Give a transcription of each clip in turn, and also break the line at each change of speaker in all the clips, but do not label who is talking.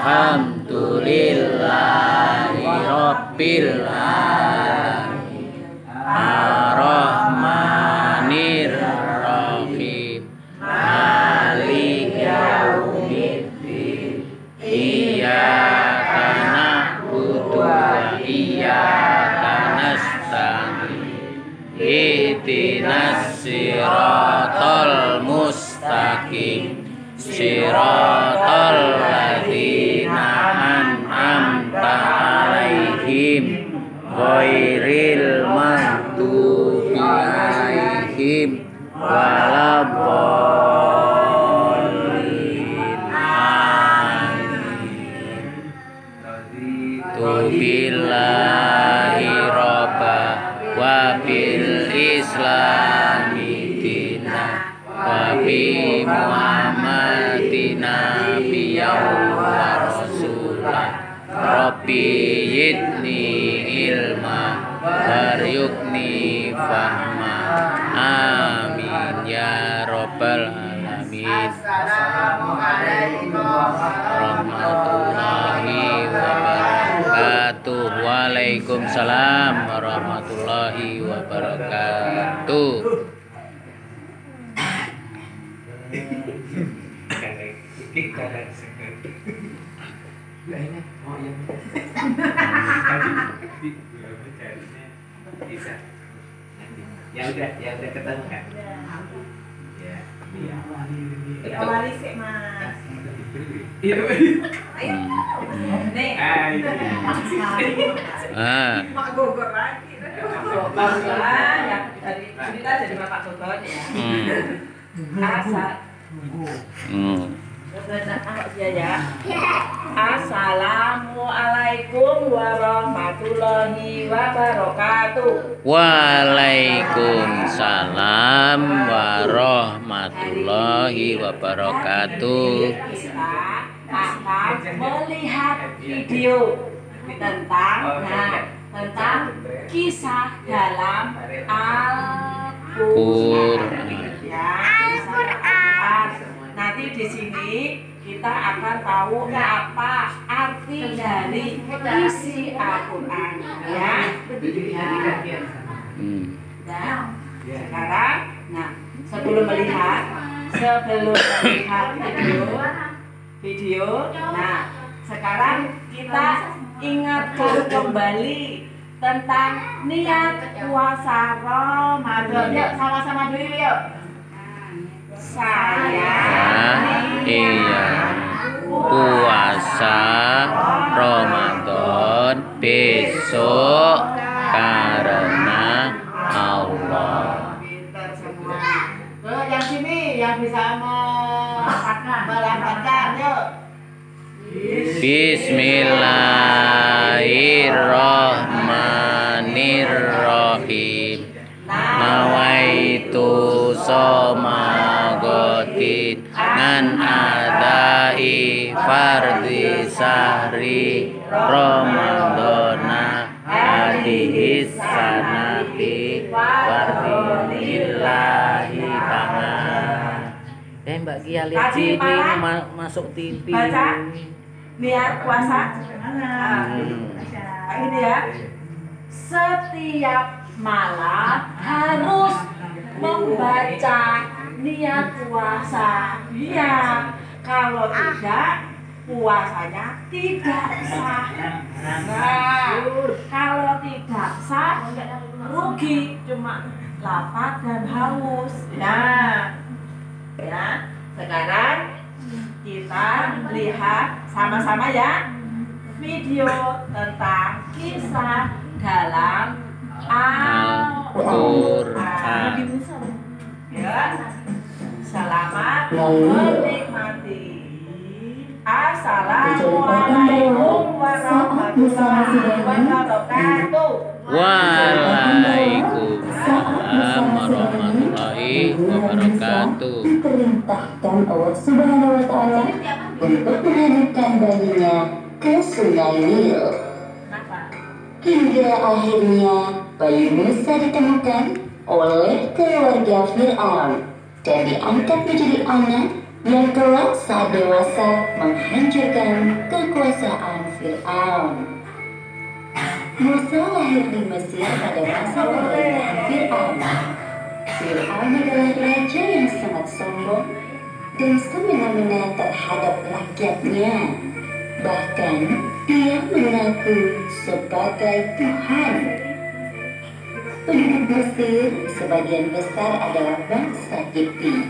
Alhamdulillahi Rabbil Alamin Ar-Rahmanir Rahim Maliki Yaumiddin Iyyaka na'budu wa iyyaka nasta'in Ihdinas siratal mustaqim Siratal ladzina an'amta 'alaihim ghairil maghdubi 'alaihim waladdallin. Amin. Billahi robba wa bil islami dina wa bi muhammadin nabiyyan wa rasulah rabbi yidni ilma waryukni fahma amin ya rabbal alamin. Assalamualaikum warahmatullahi wabarakatuh. Waalaikumsalam warahmatullahi wabarakatuh.
Ya udah ketemu kan? Ya.
Awali sih mas.
Iya.
Nih. Mak Gogor lagi. Ya dari cerita jadi Bapak Gogor ya. Asal. Ya. Assalamualaikum warahmatullahi wabarakatuh.
Waalaikumsalam warahmatullahi wabarakatuh.
Kita akan melihat video tentang kisah dalam Al-Qur'an. Ya, Al-Qur'an. Nanti di sini kita akan tahu apa arti dari isi Al-Quran, ya. Dan sekarang, sebelum melihat video, sekarang kita ingatkan kembali tentang niat puasa Ramadan. Yuk, sama-sama dulu yuk. Saya
puasa Ramadan besok karena Allah.
Yang sini yang bisa melafalkan yuk.
Bismillahirrahmanirrahim. Nawaitu somagotin ngan adai fardhi sahri Ramadana hadihis sanati wardillahi ta'ala. Mbak Kia lihat TV masuk TV.
Baca niat puasa. Ini ya. Setiap malam harus membaca niat puasa. Ya, kalau tidak puasanya tidak sah. Nah, kalau tidak sah rugi, cuma lapar dan haus. Nah, ya, sekarang kita lihat sama-sama ya video tentang kisah dalam Al-Qur'an. Ya, selamat menikmati. Assalamualaikum warahmatullahi wabarakatuh.
Waalaikumsalam warahmatullahi wabarakatuh.
Diperintahkan Allah Subhanahu wa Ta'ala untuk menghadapkan bayinya ke Sungai Nil. Hingga akhirnya bayi Musa ditemukan oleh keluarga Fir'aun dan diangkat menjadi anak yang kelak saat dewasa menghancurkan kekuasaan kekuasaan Fir'aun. Musa lahir di Mesir pada masa pemerintahan Fir'aun. Fir'aun adalah raja yang sangat sombong dan semena-mena terhadap rakyatnya. Bahkan dia mengaku sebagai Tuhan. Penduduk Mesir sebagian besar adalah bangsa Kipti.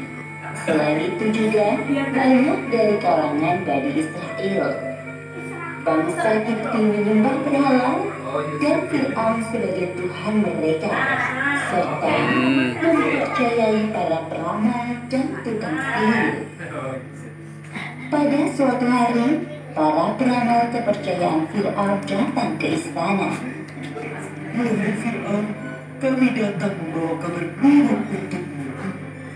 Selain itu juga banyak dari kalangan Bani Israel. Bangsa Kipti menyembah berhala dan Fir'aun sebagai Tuhan mereka, serta mempercayai para peramal dan tukang sihir. Pada suatu hari, para peramal kepercayaan Fir'aun datang ke istana.
Wahai Fir'aun, kami datang membawa kabar buruk untukmu.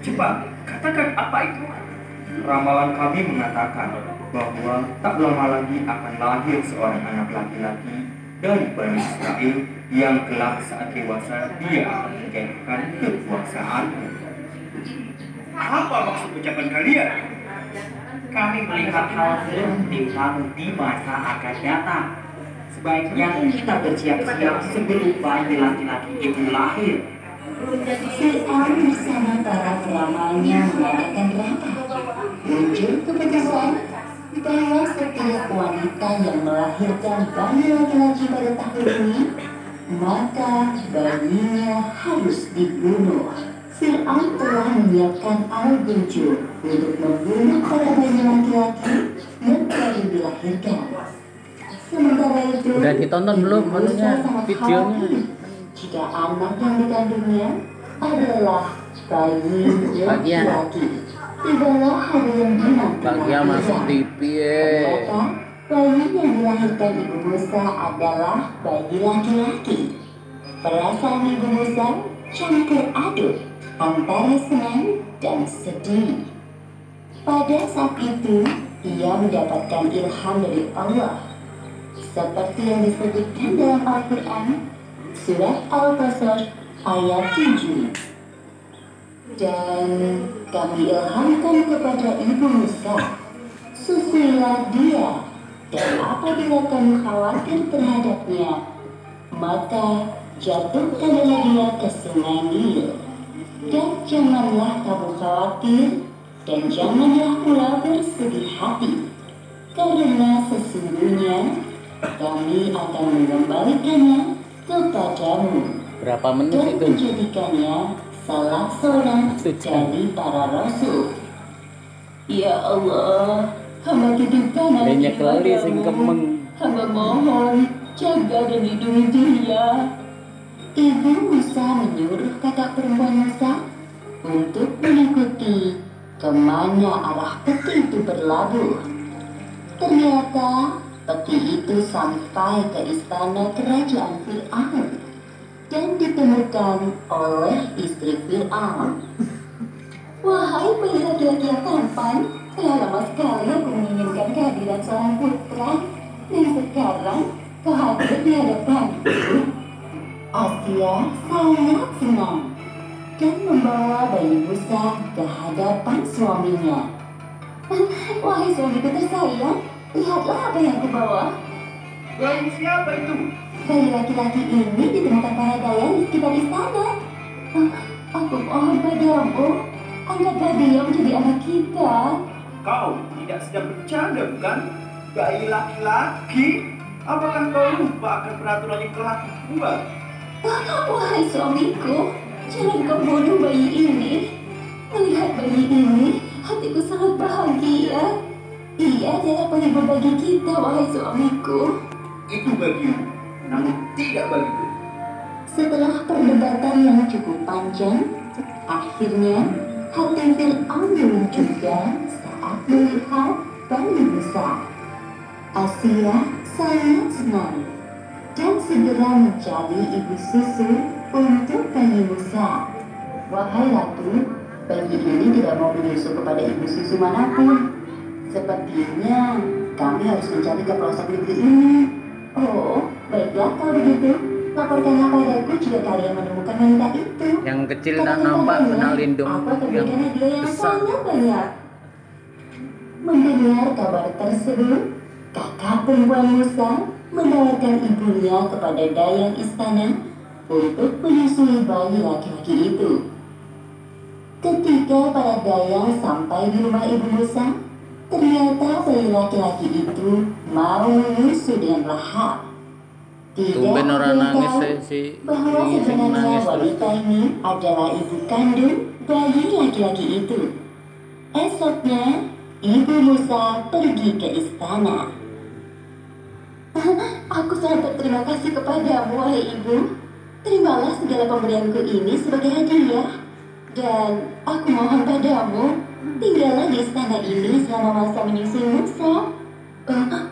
Cepat, katakan apa itu? Ramalan kami mengatakan bahwa tak lama lagi akan lahir seorang anak laki-laki dari Bani Israel yang kelak saat dewasa dia akan menjadikan kekuasaanmu.
Apa maksud ucapan kalian?
Kami melihat hal serupa kamu di masa akan datang. Sebaiknya kita bersiap-siap sebelum bayi laki-laki itu lahir.
Fir'aun bersama para peramalnya mengadakan rapat. Muncul keputusan bahwa setiap wanita yang melahirkan bayi laki-laki pada tahun ini, maka bayinya harus dibunuh. Fir'aun telah menyiapkan al-Gunjur untuk membunuh para bayi laki-laki yang baru dilahirkan. Sementara itu,
Udah ditonton belum
Ibu
anunya,
Musa sangat
videonya?
khawatir jika anak yang dikandungnya adalah bayi laki-laki. Tibalah hari yang dinanti.
Bagia masuk TV
Ternyata bayi yang dilahirkan Ibu Musa adalah bayi laki-laki. Perasaan Ibu Musa campur aduk antara senang dan sedih. Pada saat itu, ia mendapatkan ilham dari Allah. Seperti yang disebutkan dalam Al-Quran, Surat Al-Qasas ayat 7. Dan kami ilhamkan kepada Ibu Musa, susuilah dia, dan apabila kamu khawatir terhadapnya, maka jatuhkanlah dia ke sungai Nil. Dan janganlah kamu khawatir, dan janganlah pula bersedih hati, karena sesungguhnya kami akan mengembalikannya kepadamu
berapa menit
dan
itu?
menjadikannya salah seorang dari para rasul. Ya Allah, hamba titipkan anak
Banyak kali sing
kepadamu.
kemeng.
Hamba mohon jaga dan lindungi dia. Ibu Musa menyuruh kakak perempuan Musa untuk mengikuti kemana arah peti itu berlabuh. Ternyata peti itu sampai ke istana kerajaan Fir'aun dan ditemukan oleh istri Fir'aun. Wahai bayi laki-laki yang tampan, telah lama sekali aku menginginkan kehadiran seorang putra, dan sekarang kau hadir di hadapanku. Asia sangat senang dan membawa bayi Musa ke hadapan suaminya. Wahai suamiku tersayang, lihatlah apa yang kubawa.
Bayi siapa itu?
Bayi laki-laki ini ditemukan para dalang di sekitar istana. Aku mohon padamu, angkatlah dia menjadi anak kita.
Kau tidak sedang bercanda, bukan? Bayi laki-laki? Apakah kau lupa akan peraturan yang telah dibuat?
Wahai suamiku, jangan kau bunuh bayi ini. Melihat bayi ini, hatiku sangat bahagia. Ia adalah penghibur bagi kita, wahai suamiku.
Itu bagimu, namun tidak bagiku.
Setelah perdebatan yang cukup panjang, akhirnya hati Fir'aun turun juga saat melihat bayi Musa. Asia sangat senang dan segera mencari ibu susu untuk bayi Musa. Wahai ratu, bayi ini tidak mau menyusu kepada ibu susu manapun. Sepertinya kami harus mencari ke pelosok negeri ini. Oh, baiklah kalau begitu. Laporkanlah padaku jika kalian menemukan wanita itu.
Yang kecil tak nampak, kena lindung
Aku akan
yang
berikan hadiah yang
besar.
sangat banyak. Mendengar kabar tersebut, kakak perempuan Musa menawarkan ibunya kepada dayang istana untuk menyusui bayi laki-laki itu. Ketika para dayang sampai di rumah ibu Musa, ternyata bayi laki-laki itu mau menyusu dengan lahap. Tidak
Tumben orang
ada yang
nangis
tahu
si
bahwa
ini
sebenarnya
nangis terus.
wanita ini adalah ibu kandung bayi laki-laki itu. Esoknya, ibu Musa pergi ke istana. Aku sangat berterima kasih kepadamu, wahai ibu. Terimalah segala pemberianku ini sebagai hadiah. Dan aku mohon padamu, tinggallah di istana ini selama masa menyusui Musa.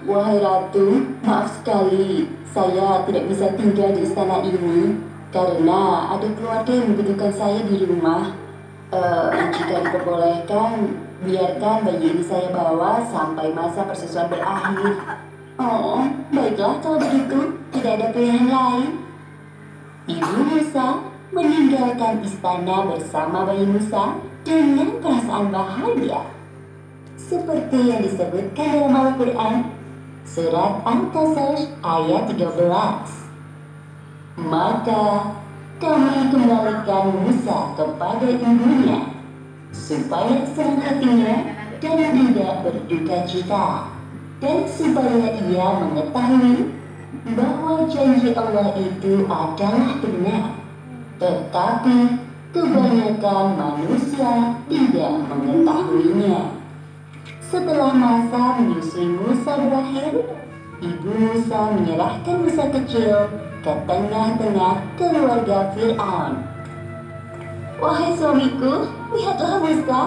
Wahai ratu, maaf sekali, saya tidak bisa tinggal di istana ini karena ada keluarga yang membutuhkan saya di rumah. Jika diperbolehkan, biarkan bayi ini saya bawa sampai masa persusuan berakhir. Oh, baiklah kalau begitu, tidak ada pilihan lain. Ibu Musa meninggalkan istana bersama bayi Musa dengan perasaan bahagia. Seperti yang disebutkan dalam Al-Quran, Surat Al-Qasas ayat 13. Maka kami kembalikan Musa kepada ibunya, supaya senang hatinya dan tidak berduka cita, dan supaya ia mengetahui bahwa janji Allah itu adalah benar. Tetapi kebanyakan manusia tidak mengetahuinya. Setelah masa menyusui Musa berakhir, ibu Musa menyerahkan Musa kecil ke tengah-tengah keluarga Fir'aun. Wahai suamiku, lihatlah Musa.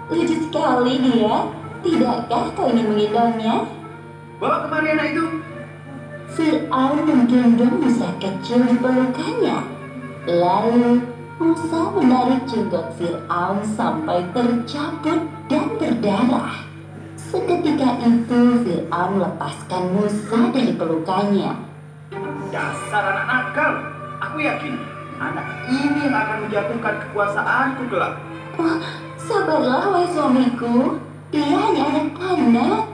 Lucu sekali dia. Tidakkah kau ingin menggendongnya?
Bawa kemari anak itu.
Fir'aun menggendong Musa kecil di pelukannya. Lalu Musa menarik jenggot Fir'aun sampai tercabut dan berdarah. Seketika itu Fir'aun melepaskan Musa dari pelukannya.
Dasar anak nakal. Aku yakin anak ini yang akan menjatuhkan kekuasaanku kelak.
Sabarlah wahai suamiku, dia hanya anak-anak.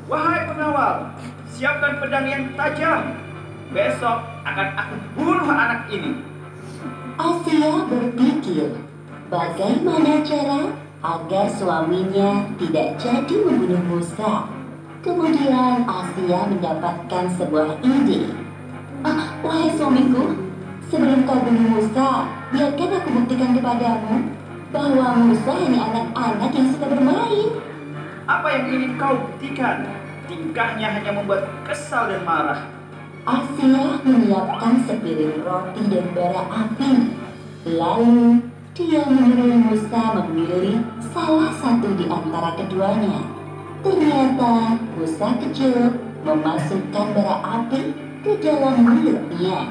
Wahai pengawal, siapkan pedang yang tajam. Besok akan aku bunuh anak ini.
Asia berpikir bagaimana cara agar suaminya tidak jadi membunuh Musa. Kemudian Asia mendapatkan sebuah ide. Wahai suamiku, sebelum kau bunuh Musa, biarkan aku buktikan kepadamu bahwa Musa hanya anak-anak yang suka bermain.
Apa yang ingin kau buktikan? Tingkahnya hanya membuat kesal dan marah.
Asia menyiapkan sepiring roti dan bara api. Lalu dia menyuruh Musa memilih salah satu di antara keduanya. Ternyata Musa kecil memasukkan bara api ke dalam mulutnya.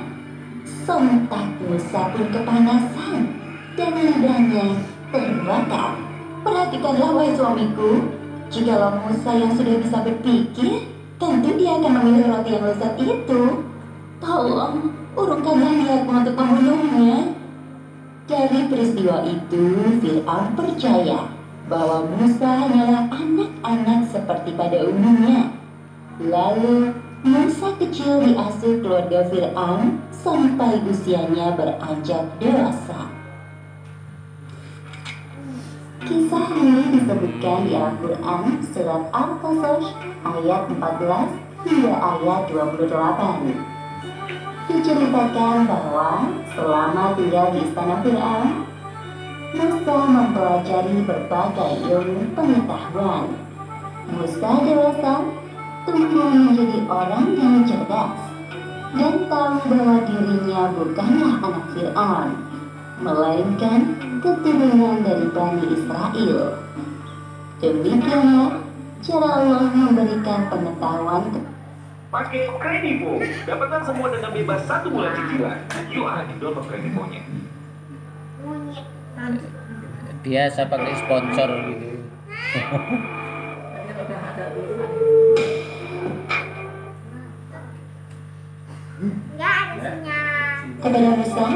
Sontak Musa pun kepanasan dan lidahnya terbakar. Perhatikanlah wahai suamiku, jikalau Musa yang sudah bisa berpikir, tentu dia akan memilih roti yang lezat itu. Tolong, urungkanlah niatmu untuk membunuhnya. Dari peristiwa itu, Fir'aun percaya bahwa Musa hanyalah anak-anak seperti pada umumnya. Lalu, Musa kecil diasuh keluarga Fir'aun sampai usianya beranjak dewasa. Kisah ini disebutkan di Al-Quran Surat Al-Qasas ayat 14 hingga ayat 28. Diceritakan bahwa selama tinggal di istana Fir'aun, Musa mempelajari berbagai ilmu pengetahuan. Musa dewasa tumbuh menjadi orang yang cerdas dan tahu bahwa dirinya bukanlah anak Fir'aun, melainkan keturunan dari Bani Israel. Demikianlah cara Allah memberikan pengetahuan
Pakai Kredivo, dapatkan semua dengan bebas 1 bulan cicilan. Yuk, download Kredivonya.
Biasa pakai sponsor gitu.
kepada Musa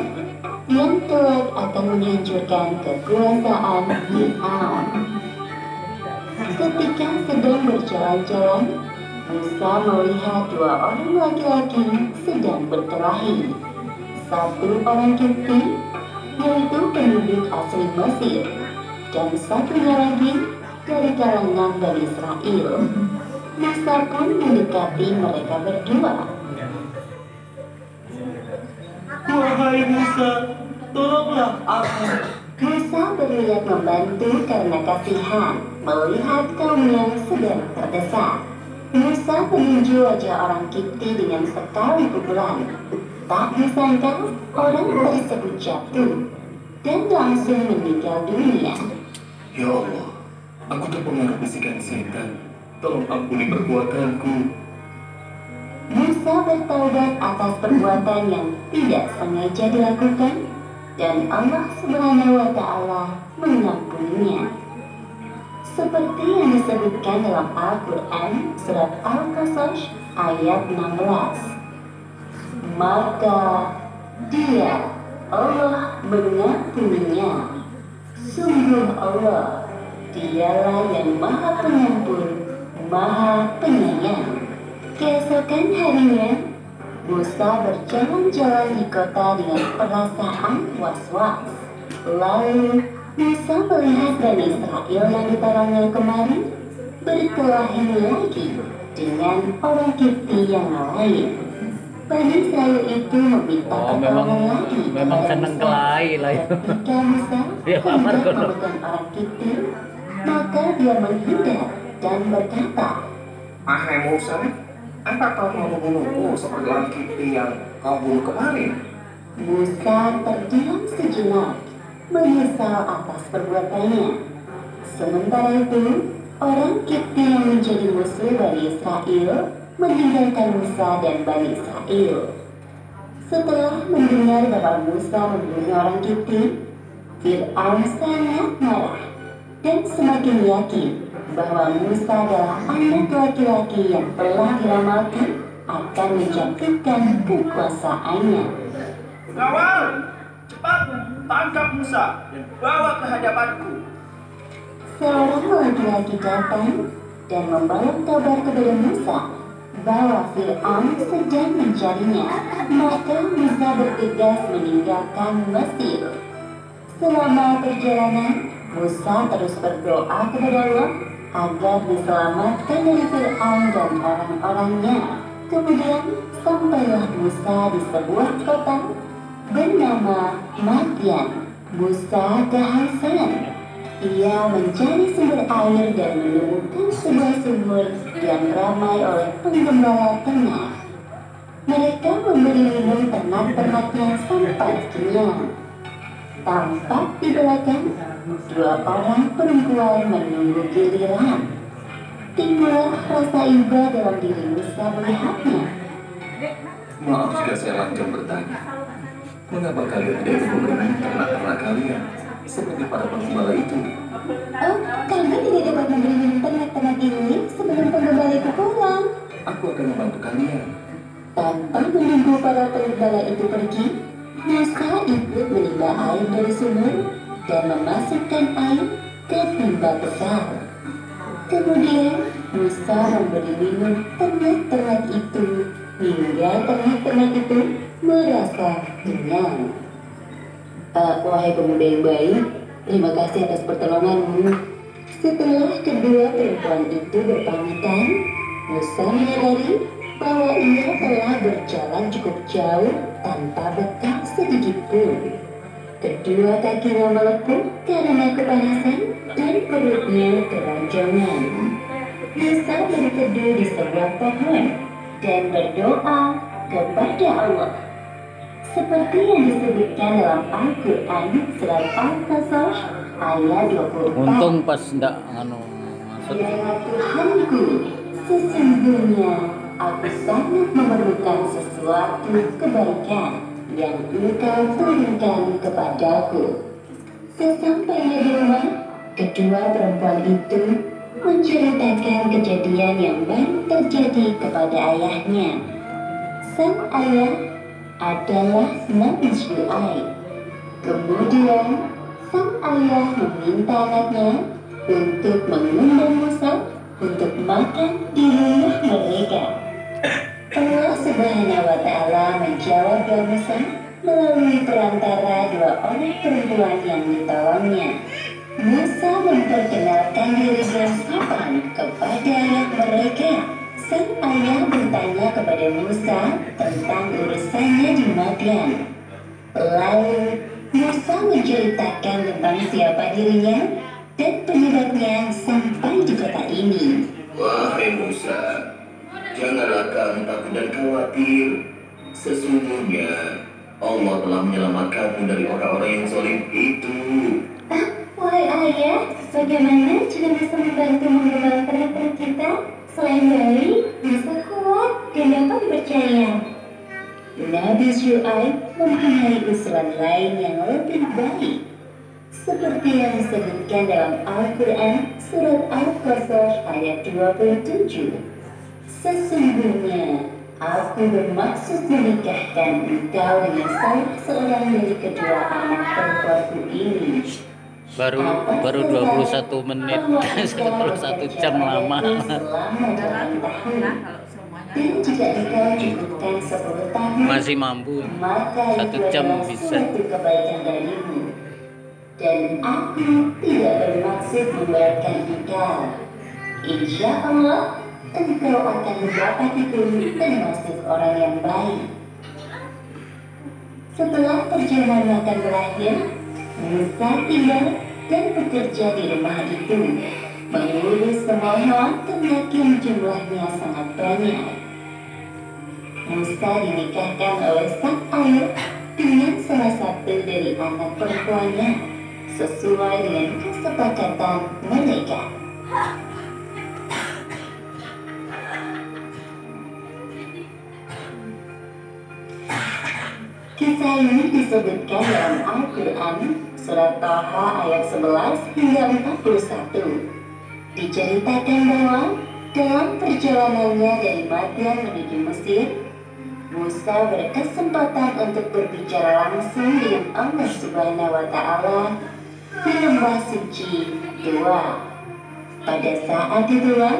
yang kelak akan menghancurkan kekuasaan Fir'aun. Ketika sedang berjalan-jalan, Musa melihat dua orang laki-laki sedang berkelahi. Satu orang Kipti, yaitu penduduk asli Mesir, dan satunya lagi dari kalangan Bani Israel. Musa pun mendekati mereka berdua.
Wahai Musa, tolonglah aku.
Musa berniat membantu karena kasihan melihat kaumnya sedang terdesak. Musa meninju wajah orang Kipti dengan sekali pukulan. Tak disangka orang tersebut jatuh dan langsung meninggal dunia.
Ya Allah, aku terpengaruh bisikan setan. Tolong ampuni perbuatanku.
Musa bertaubat atas perbuatan yang tidak sengaja dilakukan dan Allah Subhanahu wa Ta'ala mengampuninya. Seperti yang disebutkan dalam Al-Quran surat Al-Qasas ayat 16. Maka Dia, Allah, mengampuninya. Sungguh Allah, Dialah yang Maha Pengampun, Maha Penyayang. Keesokan harinya, Musa berjalan-jalan di kota dengan perasaan was-was. Lalu Musa melihat Bani Israel yang ditarangnya kemarin berkelahi lagi dengan orang Kipti yang lain. Bani Israel itu meminta pertolongan lagi.
Memang seneng kelahi lah itu.
Ketika Musa
Ya,
hendak
Margono.
memegang orang Kipti, maka dia menghindar dan berkata,
Ahai Musa, apa kau mau membunuhku seperti orang Kipti yang kau bunuh kemarin?
Musa terdiam sejenak, menyesal atas perbuatannya. Sementara itu, orang Kipti yang menjadi musuh Bani Israel meninggalkan Musa dan Bani Israel. Setelah mendengar bahwa Musa membunuh orang Kipti, Fir'aun sangat marah dan semakin yakin bahwa Musa adalah anak laki-laki yang telah diramalkan akan menjatuhkan kekuasaannya.
Pengawal, cepat tangkap Musa dan bawa ke hadapanku.
Seorang laki-laki datang dan membawa kabar kepada Musa bahwa Fir'aun sedang mencarinya. Maka Musa bergegas meninggalkan Mesir. Selama perjalanan, Musa terus berdoa kepada Allah agar diselamatkan dari Fir'aun dan orang-orangnya. Kemudian sampailah Musa di sebuah kota bernama Madian. Musa kehausan. Ia mencari sumber air dan menemukan sebuah sumur yang ramai oleh penggembala ternak. Mereka memberi minum ternak-ternaknya sampai kenyang. Tampak di belakang, dua orang perempuan menunggu giliran. Timbullah rasa iba dalam diri Musa melihatnya.
Maaf jika saya lancang bertanya. Mengapa kalian tidak memberi ternak-ternak kalian seperti para penggembala itu?
Oh, kami tidak dapat memberi minum ternak-ternak ini sebelum penggembala itu pulang.
Aku akan membantu kalian.
Tanpa menunggu para penggembala itu pergi, Musa ikut menimba air dari sumur dan memasukkan air ke timba besar. Kemudian Musa memberi minum ternak-ternak itu hingga ternak-ternak itu merasa kenyang. Wahai pemuda yang baik, terima kasih atas pertolonganmu. Setelah kedua perempuan itu berpamitan, Musa menyadari bahwa ia telah berjalan cukup jauh tanpa bekal sedikit pun. Kedua kakinya melepuh karena kepanasan dan perutnya keroncongan. Musa berteduh di sebuah pohon dan berdoa kepada Allah. Seperti yang disebutkan dalam Al-Quran surat Al-Qasas ayat 24.
Untung pas ndak masuk.
Ya Tuhanku, sesungguhnya aku sangat memerlukan sesuatu kebaikan yang Engkau turunkan kepadaku. Sesampainya di rumah, kedua perempuan itu menceritakan kejadian yang baru terjadi kepada ayahnya. Sang ayah adalah Nabi Syuaib. Kemudian sang ayah meminta anaknya untuk mengundang Musa untuk makan di rumah mereka. Allah Subhanahu wa Ta'ala menjawab doa Musa melalui perantara dua orang perempuan yang ditolongnya. Musa memperkenalkan diri dan sopan kepada ayah mereka. Sang ayah bertanya kepada Musa tentang urusannya di Madian. Lalu Musa menceritakan tentang siapa dirinya dan penyebabnya sampai di kota ini.
Wahai Musa, janganlah kamu takut dan khawatir. Sesungguhnya Allah telah menyelamatkanmu dari orang-orang yang zalim itu.
Wahai ayah, bagaimana jika bisa membantu mengembangkan negeri kita? Selain baik, bisa kuat dan dapat dipercaya. Nabi Syuaib mempunyai usulan lain yang lebih baik, seperti yang disebutkan dalam Al-Quran surat Al-Qasas ayat 27. Sesungguhnya aku bermaksud menikahkan engkau dengan salah seorang dari kedua anak perempuanku ini.
Baru 21 menit kalau 1 jam lama.
Dan jika engkau cukupkan 10 tahun,
Masih mampu.
maka
1 jam bisa.
suatu kebaikan darimu. Dan aku tidak bermaksud memberatkan engkau. Insya Allah engkau akan mendapatiku termasuk orang yang baik. Setelah perjalanan makan berakhir, Musa tinggal dan bekerja di rumah itu, mengurus semua hewan ternak yang jumlahnya sangat banyak. Musa dinikahkan oleh sang ayah dengan salah satu dari anak perempuannya, sesuai dengan kesepakatan mereka. Kisah ini disebutkan dalam Al-Quran surat Thaha ayat 11 hingga 41. Diceritakan bahwa dalam perjalanannya dari Madian menuju Mesir, Musa berkesempatan untuk berbicara langsung dengan Allah Subhanahu wa Ta'ala di lembah suci Tua. Pada saat itulah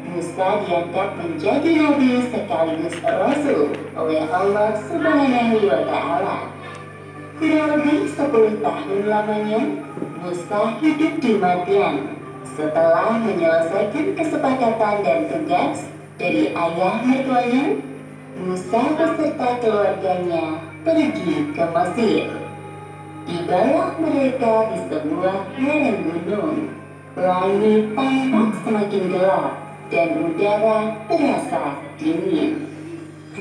Musa diangkat menjadi nabi sekaligus rasul oleh Allah Subhanahu wa Ta'ala. Kurang lebih 10 tahun lamanya Musa hidup di Madian setelah menyelesaikan kesepakatan dan tugas dari ayah mertuanya. Musa beserta keluarganya pergi ke Mesir. Tibalah mereka di sebuah lereng gunung. Langit tampak semakin gelap dan udara terasa dingin.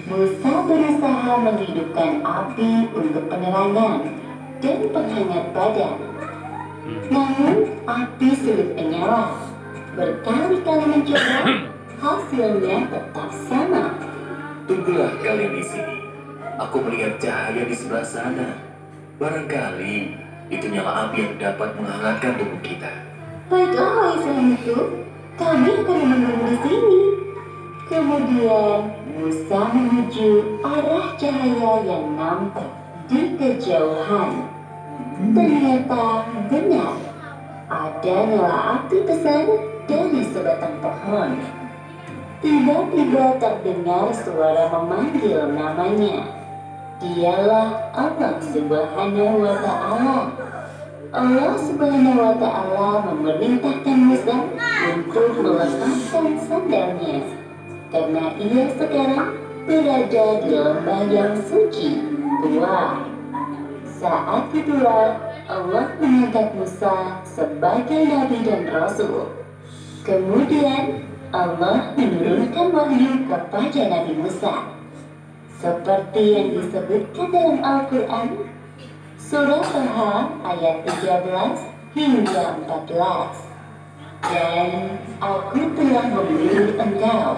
Musa berusaha menghidupkan api untuk penerangan dan penghangat badan. Namun api sulit menyala. Berkali-kali mencoba, hasilnya tetap sama.
Tunggulah kalian di sini. Aku melihat cahaya di sebelah sana. Barangkali itu nyala api yang dapat menghangatkan tubuh kita.
Baiklah, wahai suami itu, kami akan menunggu di sini. Kemudian Musa menuju arah cahaya yang nampak di kejauhan. Ternyata benar, ada nyala api besar dari sebatang pohon. Tiba-tiba terdengar suara memanggil namanya. Dialah Allah Subhanahu wa Ta'ala. Allah Subhanahu wa Ta'ala memerintahkan Musa untuk melepaskan sandalnya, karena ia sekarang berada di lembah yang suci Tua. Saat itulah Allah mengangkat Musa sebagai nabi dan rasul. Kemudian Allah menurunkan wahyu kepada Nabi Musa, seperti yang disebutkan dalam Al-Quran surah Thaha ayat 13 hingga 14. Dan aku telah memilih engkau,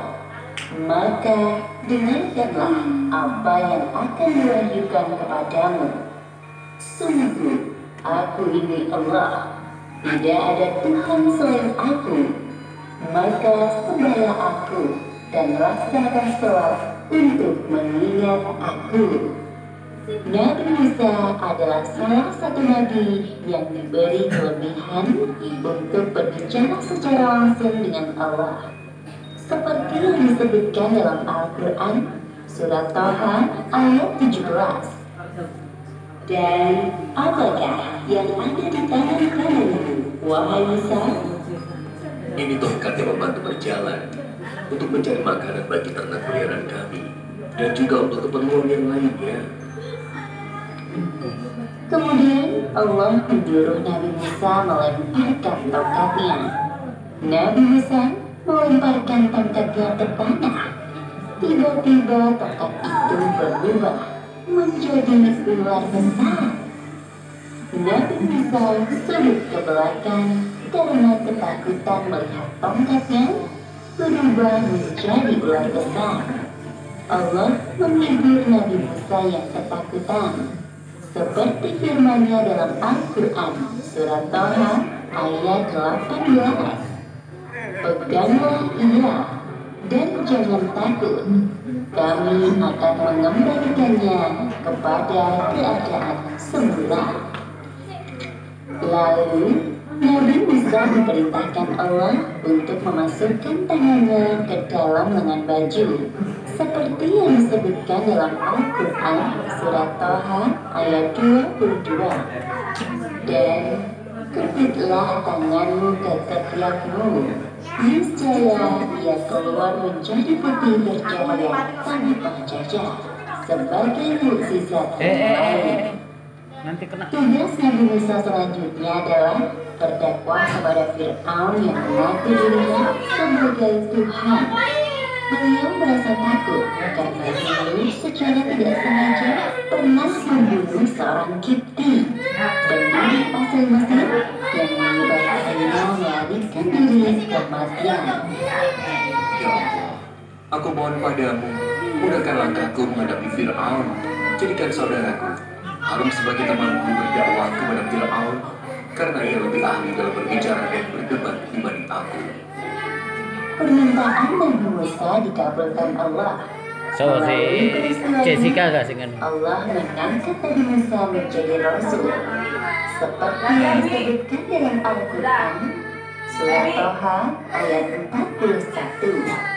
maka dengarkanlah apa yang akan diwahyukan kepadamu. Sungguh, aku ini Allah, tidak ada Tuhan selain aku. Maka sembahlah aku dan laksanakan sholat untuk mengingat aku. Nabi Musa adalah salah satu nabi yang diberi kelebihan untuk berbicara secara langsung dengan Allah. yang disebutkan dalam Al-Quran surat Thaha ayat 17. Dan apakah yang ada di tangan kamu, wahai Musa?
Ini tongkat yang membantu berjalan untuk mencari makanan bagi ternak peliharaan kami dan juga untuk keperluan yang lainnya.
Kemudian Allah menyuruh Nabi Musa melemparkan tongkatnya. Nabi Musa melemparkan tongkatnya ke tanah. Tiba-tiba tongkat itu berubah menjadi ular besar. Nabi Musa sudut ke belakang karena ketakutan melihat tongkatnya berubah menjadi ular besar. Allah menghibur Nabi Musa yang ketakutan. Seperti firman-Nya dalam Al-Quran surat Thaha ayat 18. Peganglah ia dan jangan takut. Kami akan mengembalikannya kepada keadaan semula. Lalu Nabi Musa diperintahkan Allah untuk memasukkan tangannya ke dalam lengan baju, seperti yang disebutkan dalam Al-Quran surat Thaha ayat 22. Dan kepitlah tanganmu ke ketiakmu, niscaya ia keluar menjadi putih bercahaya tanpa cacat, sebagai mukjizat lain.
Nanti kena.
Tugas Nabi Musa selanjutnya adalah berdakwah kepada Fir'aun yang mengaku dirinya sebagai Tuhan. Beliau merasa takut karena dulu secara tidak sengaja pernah membunuh seorang Kipti, pendiri asal Mesir, yang menyebabkannya melarikan diri ke kematian.
Ya Allah, aku mohon padamu, mudahkan langkahku menghadapi Fir'aun. Jadikan saudaraku Harun sebagai temanku berdakwah kepada Fir'aun, karena ia lebih ahli dalam berbicara dan berdebat dibanding aku.
Permintaan Nabi Musa dikabulkan Allah.
So, si Jessica gak singen?
Allah mengangkat Nabi Musa menjadi Rasul, seperti yang disebutkan dalam Al-Quran surat Thaha ayat 41.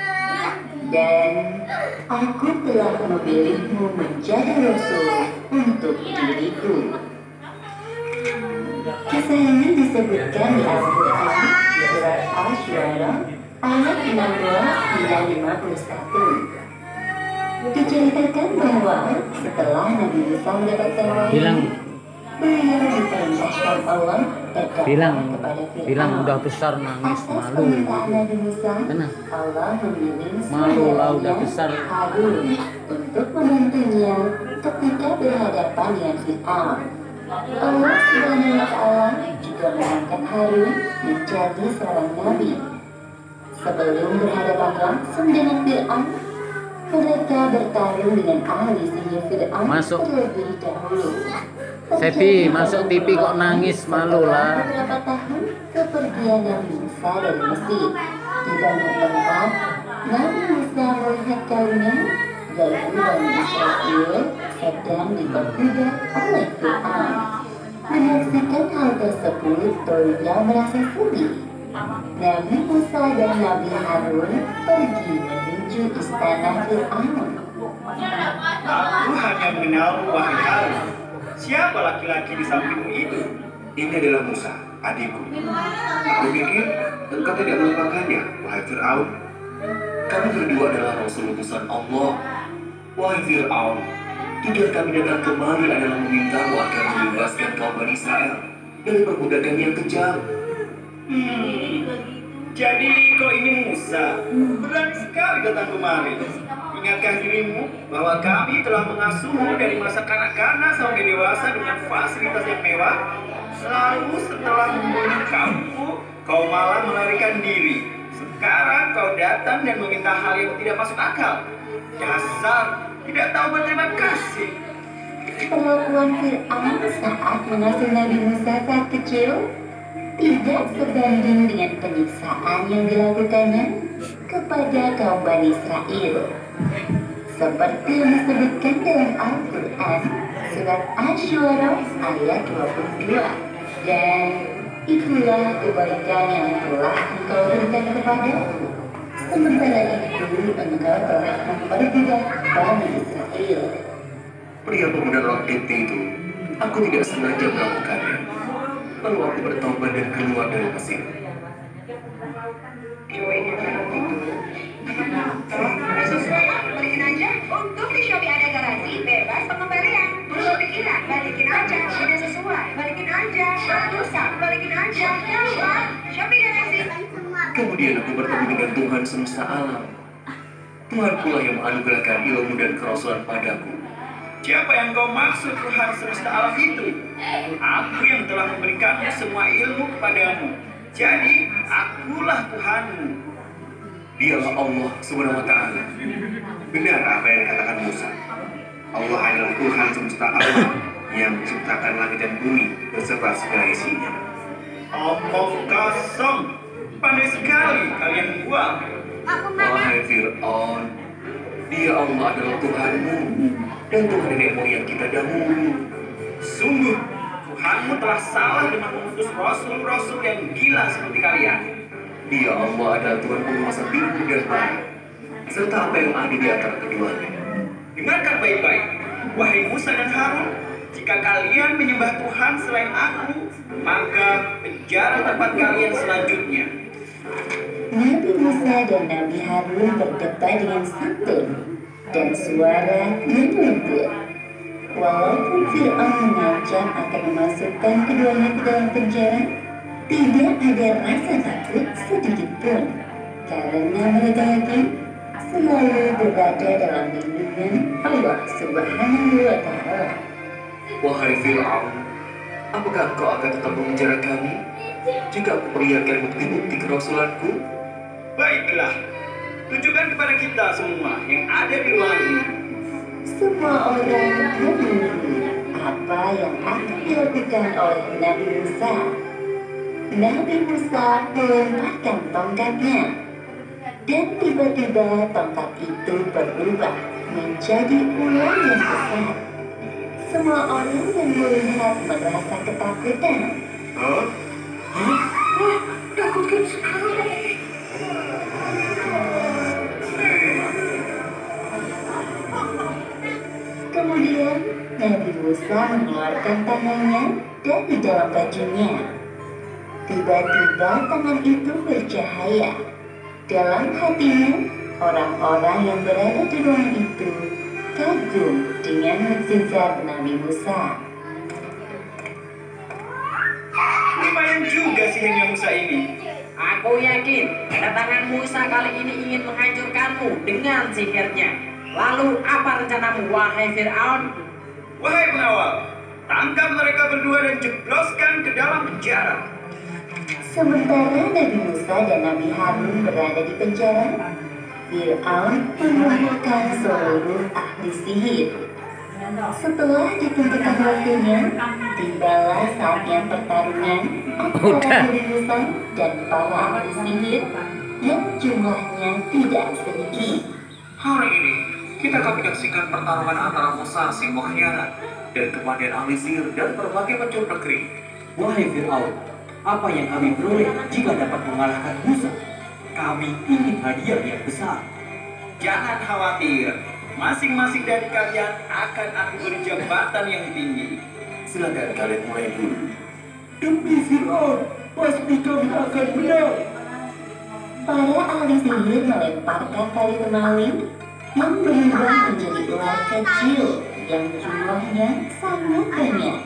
Dan aku telah memilihmu menjadi Rasul untuk diriku. Kisah ini disebutkan di Al-Quran surat Asy-Syu'ara ayat 16 hingga 51. Diceritakan bahwa setelah Nabi Musa mendapatkan wahyu, beliau diperintahkan Allah
bilang udah besar nangis malu.
Nabi Musa, Allah memilih
malu lah udah besar
Harun untuk membantunya ketika berhadapan dengan Fir'aun. Allah Subhanahu wa Ta'ala juga mengangkat Harun menjadi seorang nabi. Sebelum berhadapan langsung dengan Fir'aun, mereka bertarung dengan ahli sihir Fir'aun terlebih dahulu.
Sepi masuk TV kok nangis, malu lah.
Beberapa tahun kepergian Nabi Musa dari Mesir, di banyak tempat Nabi Musa melihat kaumnya, yaitu Bani Israel, sedang diperbudak oleh Fir'aun. Menyaksikan hal tersebut, beliau merasa sedih. Nabi Musa dan Nabi Harun pergi menuju istana Fir'aun.
Aku hanya mengenalmu, wahai Harun. Siapa laki-laki di sampingmu itu?
Ini adalah Musa, adikku. Aku pikir engkau tidak melupakannya, wahai Fir'aun. Kami berdua adalah Rasul utusan Allah. Wahai Fir'aun, tujuan kami datang kemari adalah memintamu agar membebaskan kaum Bani Israel dari perbudakan yang kejam.
Jadi kau ini Musa, berani sekali datang kemari. Ingatkah dirimu bahwa kami telah mengasuhmu dari masa kanak-kanak sampai dewasa dengan fasilitas yang mewah? Lalu setelah membunuh kamu, kau malah melarikan diri. Sekarang kau datang dan meminta hal yang tidak masuk akal. Dasar tidak tahu berterima kasih.
Perlakuan Fir'aun saat mengasuh Nabi Musa saat kecil tidak sebanding dengan penyiksaan yang dilakukannya kepada kaum Bani Israel. Seperti yang disebutkan dalam Al-Quran surat Asy-Syu'ara ayat 22. Dan itulah kebaikan yang telah engkau berikan kepadaku, Sementara itu, engkau telah memperbudak Bani Israel.
Pria pemuda Lokiti itu, aku tidak sengaja melakukannya. Lalu aku bertobat dan keluar dari Mesir.
Balikin aja. Untung di Shopee ada garansi bebas pengembalian. Berubah pikiran, balikin aja. Udah sesuai, balikin aja. Rusak, balikin aja. Gampang. Shopee garansi.
Kemudian aku bertemu dengan Tuhan semesta alam. Tuhan pula yang menganugerahkan ilmu dan kerasulan padaku.
Siapa yang kau maksud Tuhan semesta alam itu? Aku yang telah memberikannya semua ilmu kepadamu. Jadi, akulah Tuhanmu.
Dialah Allah Subhanahu wa Ta'ala. Benar apa yang dikatakan Musa. Allah adalah Tuhan semesta alam yang menciptakan langit dan bumi beserta segala isinya.
Omong kosong. Pandai sekali kalian membuang.
Wahai Fir'aun, Dia Allah adalah Tuhanmu dan Tuhan nenek moyang kita dahulu.
Sungguh, Tuhanmu telah salah dengan mengutus rasul-rasul yang gila seperti kalian.
Dia Allah adalah Tuhan penguasa timur dan barat, serta apa yang ada di antara keduanya.
Dengarkan baik-baik, wahai Musa dan Harun, jika kalian menyembah Tuhan selain aku, maka penjara tempat kalian selanjutnya.
Nabi Musa dan Nabi Harun berdebat dengan santun dan suara yang lembut. Walaupun Fir'aun mengancam akan memasukkan keduanya ke dalam penjara, tidak ada rasa takut sedikit pun, karena mereka yakin selalu berada dalam lindungan Allah Subhanahu wa Ta'ala.
Wahai Fir'aun, apakah engkau akan tetap memenjara kami jika aku perlihatkan bukti-bukti kerasulanku?
Baiklah, tunjukkan kepada kita semua yang ada di ruangan ini.
Semua orang menunggu apa yang akan dilakukan oleh Nabi Musa. Nabi Musa melemparkan tongkatnya, dan tiba-tiba tongkat itu berubah menjadi ular yang besar. Semua orang yang melihat merasa ketakutan.
Takutkan sekali.
Kemudian Nabi Musa mengeluarkan tangannya dari dalam bajunya. Tiba-tiba tangan itu bercahaya. Dalam hatinya, orang-orang yang berada di ruangan itu kagum dengan mukjizat Nabi Musa.
Lumayan juga sihirnya Musa ini.
Aku yakin kedatangan Musa kali ini ingin menghancurkanmu dengan sihirnya. Lalu apa rencanamu, wahai Fir'aun?
Wahai pengawal, tangkap mereka berdua dan jebloskan ke dalam penjara.
Sementara Nabi Musa dan Nabi Harun berada di penjara, Fir'aun mengumpulkan seluruh ahli sihir. Setelah ditentukan waktunya, tibalah saatnya pertarungan antara Nabi Musa dan para ahli sihir yang jumlahnya tidak sedikit.
Hari ini kita akan menyaksikan pertarungan antara Musa si pengkhianat dan kemudian ahli sihir dan berbagai macam negeri.
Wahai Fir'aun, apa yang kami peroleh jika dapat mengalahkan Musa? Kami ingin hadiah yang besar.
Jangan khawatir, masing-masing dari kalian akan aku beri jabatan yang tinggi.
Silakan kalian mulai dulu.
Demi Fir'aun, pasti kami akan menang.
Para ahli sihir melemparkan tali temali yang berubah menjadi ular kecil yang jumlahnya sangat banyak.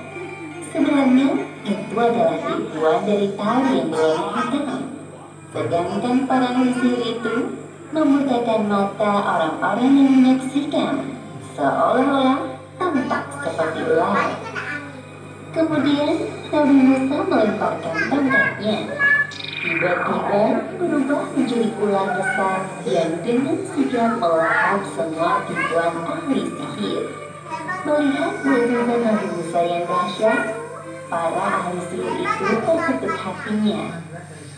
Sebenarnya itu adalah tipuan dari tali yang dilemparkan. Sedangkan para ahli sihir itu membutakan mata orang-orang yang menyaksikan, seolah-olah tampak seperti ular. Kemudian Nabi Musa melemparkan tongkatnya. Tiba-tiba berubah menjadi ular besar yang dengan sigap melahap semua tipuan ahli sihir. Melihat mukjizat Nabi Musa yang dahsyat, para ahli sihir itu tertutup hatinya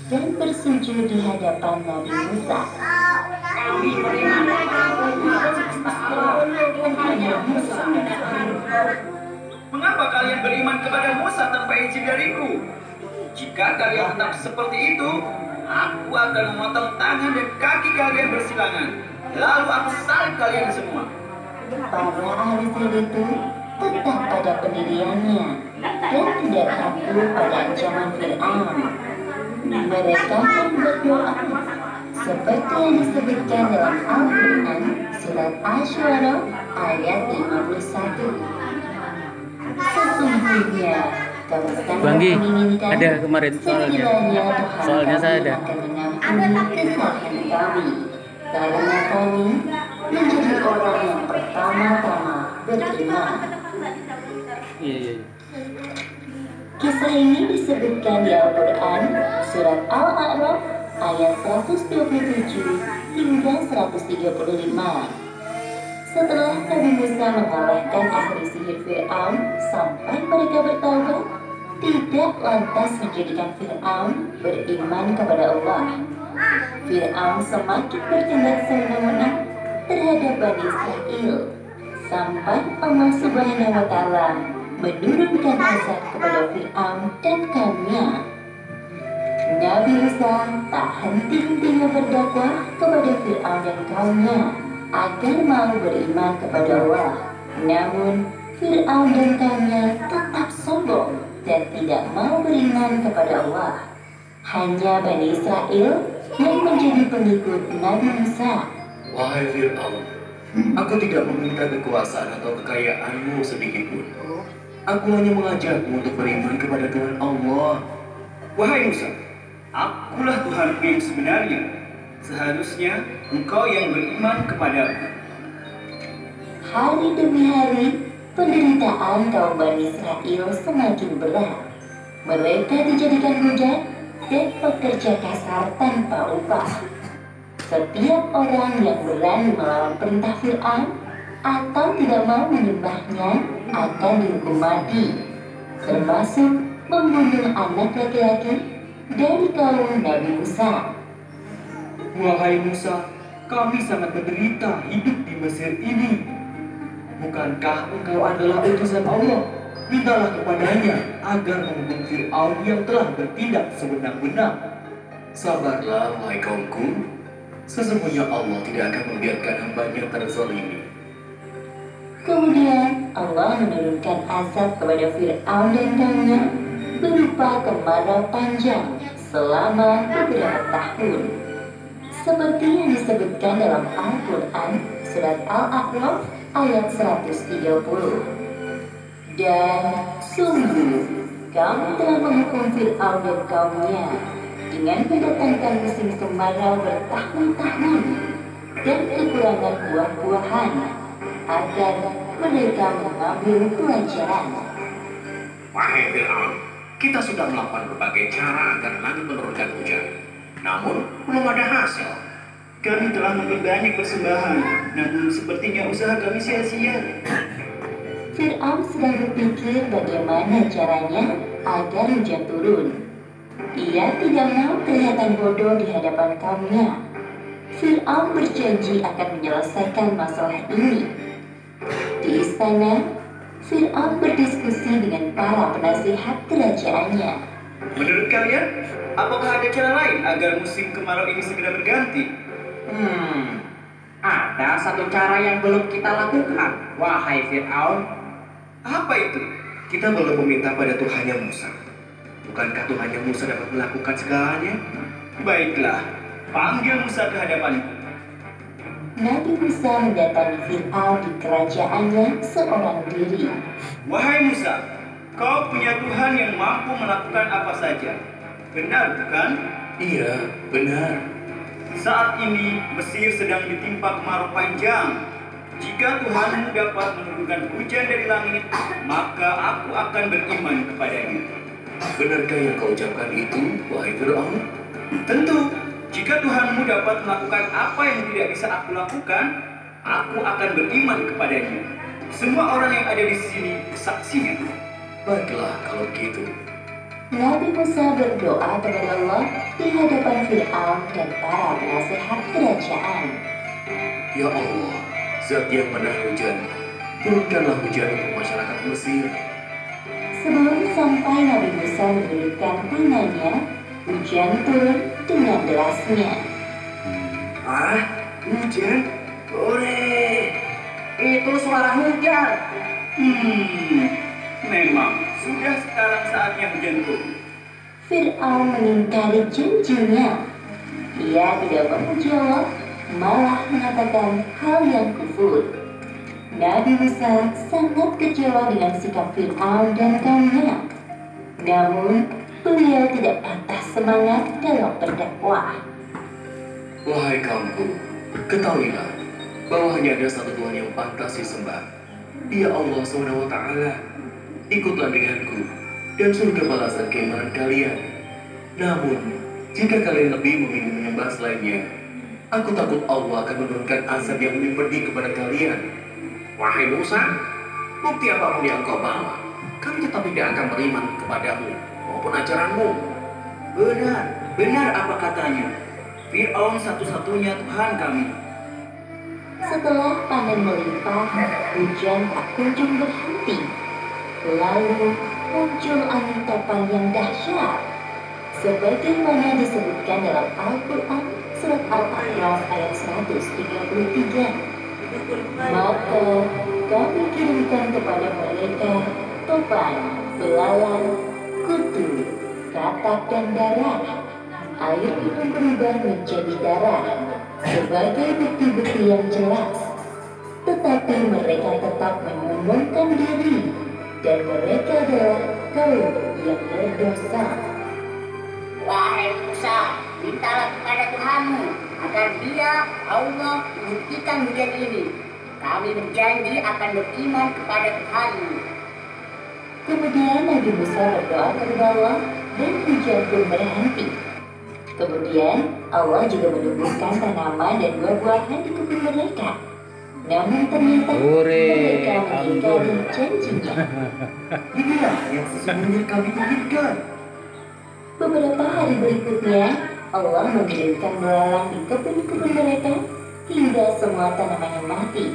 dan bersujud di hadapan Nabi Musa.
Kami beriman
Mengapa kalian beriman kepada Musa tanpa izin dariku? Jika kalian tetap seperti itu, aku akan memotong tangan dan kaki kalian bersilangan. Lalu aku salib kalian semua.
Para ahli sihir itu tetap pada pendiriannya dan tidak takut pada ancaman Fir'aun. Mereka pun berdoa seperti yang disebutkan dalam Al-Quran surat Asy-Syu'ara ayat 51. Sesungguhnya kamu
Bang Gi,
menginginkan
ada kemarin soalnya saya ada.
akan mengampuni kesalahan kami karena kami menjadi orang yang pertama-tama beriman.
Iya.
Kisah ini disebutkan di Al-Quran surat Al-A'raf ayat 127 hingga 135. Setelah Nabi Musa mengalahkan ahli sihir Fir'aun sampai mereka bertaubat, tidak lantas menjadikan Fir'aun beriman kepada Allah. Fir'aun semakin bertindak semena-mena terhadap Bani Israel sampai Allah Subhanahu wa Ta'ala menurunkan azab kepada Fir'aun dan kaumnya. Nabi Musa tak henti-hentinya berdakwah kepada Fir'aun dan kaumnya agar mau beriman kepada Allah. Namun Fir'aun dan kaumnya tetap sombong dan tidak mau beriman kepada Allah. Hanya Bani Israel yang menjadi pengikut Nabi Musa.
Wahai Fir'aun, aku tidak meminta kekuasaan atau kekayaanmu sedikitpun. Aku hanya mengajakmu untuk beriman kepada Tuhan Allah.
Wahai Musa, akulah Tuhanku yang sebenarnya. Seharusnya engkau yang beriman kepadaku.
Hari demi hari, penderitaan kaum Bani Israel semakin berat. Mereka dijadikan budak dan pekerja kasar tanpa upah. Setiap orang yang berani melawan perintah Fir'aun atau tidak mau menyembahnya akan dihukum mati, termasuk membunuh anak laki-laki dari kaum Nabi Musa.
Wahai Musa, kami sangat menderita hidup di Mesir ini. Bukankah engkau adalah utusan Allah? Mintalah kepadanya agar menghukum Fir'aun yang telah bertindak sewenang-wenang.
Sabarlah, wahai kaumku. Sesungguhnya Allah tidak akan membiarkan hambanya terzalimi.
Kemudian Allah menurunkan azab kepada Fir'aun dan kaumnya berupa kemarau panjang selama beberapa tahun. Seperti yang disebutkan dalam Al-Quran surat Al-A'raf ayat 130. Dan sungguh kami telah menghukum Fir'aun dan kaumnya dengan mendatangkan musim kemarau bertahun-tahun dan kekurangan buah-buahan agar mereka mengambil pelajaran.
Wahai Fir'aun, kita sudah melakukan berbagai cara agar langit menurunkan hujan. Namun, belum ada hasil.
Kami telah memperbanyak persembahan, namun sepertinya usaha kami sia-sia.
Fir'aun sedang berpikir bagaimana caranya agar hujan turun. Ia tidak mau kelihatan bodoh di hadapan kaumnya. Fir'aun berjanji akan menyelesaikan masalah ini. Di istana, Fir'aun berdiskusi dengan para penasihat kerajaannya.
Menurut kalian, apakah ada cara lain agar musim kemarau ini segera berganti?
Ada satu cara yang belum kita lakukan, wahai Fir'aun.
Apa itu?
Kita belum meminta pada Tuhannya Musa. Bukankah Tuhannya Musa dapat melakukan segalanya?
Baiklah, panggil Musa ke hadapanku.
Nabi Musa mendatangi Fir'aun di kerajaannya seorang diri.
Wahai Musa, kau punya Tuhan yang mampu melakukan apa saja. Benar bukan?
Iya, benar.
Saat ini Mesir sedang ditimpa kemarau panjang. Jika Tuhanmu dapat menurunkan hujan dari langit, maka aku akan beriman kepadanya.
Benarkah yang kau ucapkan itu, wahai Fir'aun?
Tentu, jika Tuhanmu dapat melakukan apa yang tidak bisa aku lakukan, aku akan beriman kepadanya. Semua orang yang ada di sini saksinya.
Baiklah kalau begitu.
Nabi Musa berdoa kepada Allah di hadapan Fir'aun dan para penasihat kerajaan.
Ya Allah, Zat yang menahan hujan, turunkanlah hujan untuk masyarakat Mesir.
Sebelum sampai Nabi Musa menurunkan tangannya, hujan turun dengan derasnya.
Ah, hujan? Ore,
Itu suara hujan.
memang sudah sekarang saatnya hujan turun.
Fir'aun mengingkari janjinya. Ia tidak memuji Allah, malah mengatakan hal yang kufur. Nabi Musa sangat kecewa dengan sikap Fir'aun dan kaumnya. Namun, beliau tidak patah semangat dalam berdakwah.
Wahai kaumku, ketahuilah bahwa hanya ada satu Tuhan yang pantas disembah. Dia Allah SWT. Ikutlah denganku dan surga balasan keimanan kalian. Namun, jika kalian lebih memilih menyembah selainnya, aku takut Allah akan menurunkan azab yang lebih pedih kepada kalian.
Wahai Musa, bukti apapun yang kau bawa, kami tetap tidak akan beriman kepadamu maupun ajaranmu. Benar apa katanya. Fir'aun satu-satunya Tuhan kami.
Setelah panen melimpah, hujan tak kunjung berhenti. Lalu muncul angin topan yang dahsyat. Sebagaimana disebutkan dalam Al-Quran surat Al-A'raf ayat 133. Maka kami kirimkan kepada mereka topan, belalang, kutu, katak dan darah. Air itu berubah menjadi darah sebagai bukti-bukti yang jelas. Tetapi mereka tetap menyombongkan diri dan mereka adalah kaum yang berdosa.
Wahai Musa, mintalah kepada Tuhanmu agar Dia, Allah, menghentikan hujan ini. Kami berjanji akan beriman kepada Tuhanmu.
Kemudian Nabi Musa berdoa kepada Allah dan hujan pun berhenti. Kemudian Allah juga menumbuhkan tanaman dan buah-buahan di kebun mereka. Namun ternyata mereka mengingkari janjinya.
Inilah yang sesungguhnya kami inginkan.
Beberapa hari berikutnya, Allah mengirimkan belalang di kebun-kebun mereka hingga semua tanamannya mati.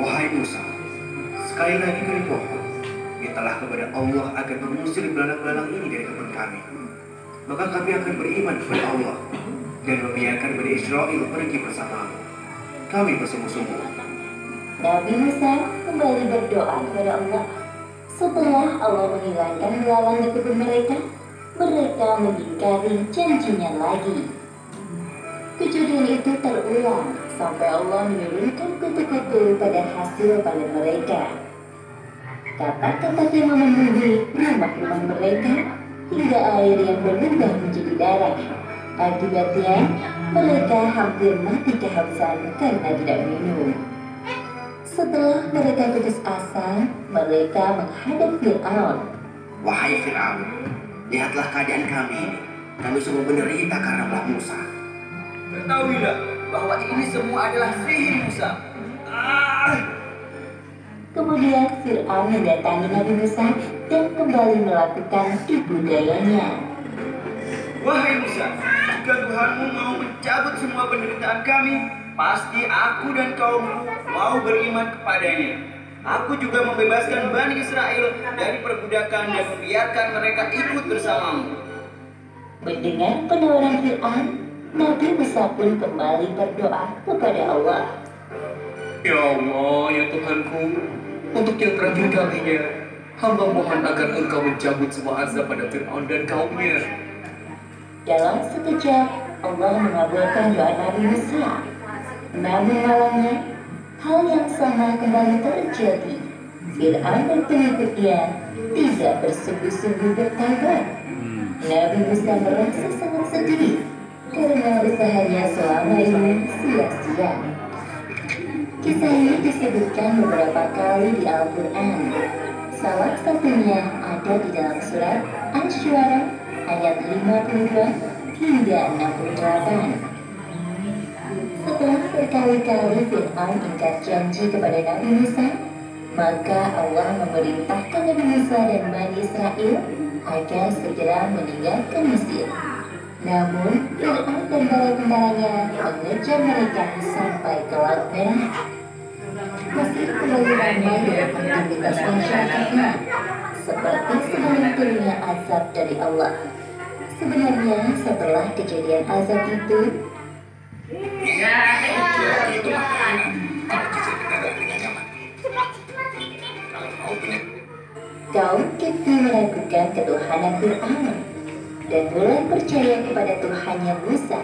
Wahai Musa, sekali lagi kami mohon, mintalah kepada Allah agar mengusir belalang-belalang ini dari kebun kami. Maka kami akan beriman kepada Allah dan membiarkan Bani Israel pergi bersamamu. Kami bersungguh-sungguh.
Nabi Musa kembali berdoa kepada Allah. Setelah Allah menghilangkan belalang di kebun mereka mengingkari janjinya lagi. Kejadian itu terulang sampai Allah menurunkan kutu-kutu pada hasil panen mereka. Katak-katak yang memenuhi rumah-rumah mereka hingga air yang berubah menjadi darah. Akibatnya, mereka hampir mati kehausan karena tidak minum. Setelah mereka putus asa, mereka menghadap Fir'aun.
Wahai Fir'aun, lihatlah keadaan kami ini. Kami semua menderita karena belah Musa. Ketahuilah bahwa ini semua adalah sihir Musa.
Kemudian Fir'aun mendatangi Nabi Musa dan kembali melakukan tipu dayanya.
Wahai Musa, jika Tuhanmu mau mencabut semua penderitaan kami, pasti aku dan kaumku mau beriman kepadanya. Aku juga membebaskan Bani Israel dari perbudakan dan membiarkan mereka ikut bersamamu.
Mendengar penawaran Fir'aun, Nabi Musa pun kembali berdoa kepada Allah.
Ya Allah, ya Tuhanku, untuk yang terakhir kalinya, hamba mohon agar Engkau mencabut semua azab pada Fir'aun dan kaumnya.
Dalam sekejap, Allah mengabulkan doa Nabi Musa. Namun malamnya, hal yang sama kembali terjadi. Fir'aun dan pengikutnya tidak bersungguh-sungguh bertaubat. Nabi Musa merasa sangat sedih karena usahanya selama ini sia-sia. Kisah ini disebutkan beberapa kali di Al-Quran. Salah satunya ada di dalam surat Asy-Syu'ara ayat 52 hingga 68. Setelah berkali-kali Fir'aun ingkar janji kepada Nabi Musa, maka Allah memerintahkan Nabi Musa dan Bani Israel agar segera meninggalkan Mesir. Namun, Fir'aun dan para tentaranya mengejar mereka sampai ke Laut Merah. Mesir kembali ramai dengan aktivitas masyarakatnya, seperti sebelum turunnya azab dari Allah. Sebenarnya setelah kejadian azab itu,
Itu makanan. Kamu bisa berdagang dengan nyaman. Kalau mau punya
kaum Kipti meragukan ketuhanan Fir'aun dan mulai percaya kepada Tuhannya Musa.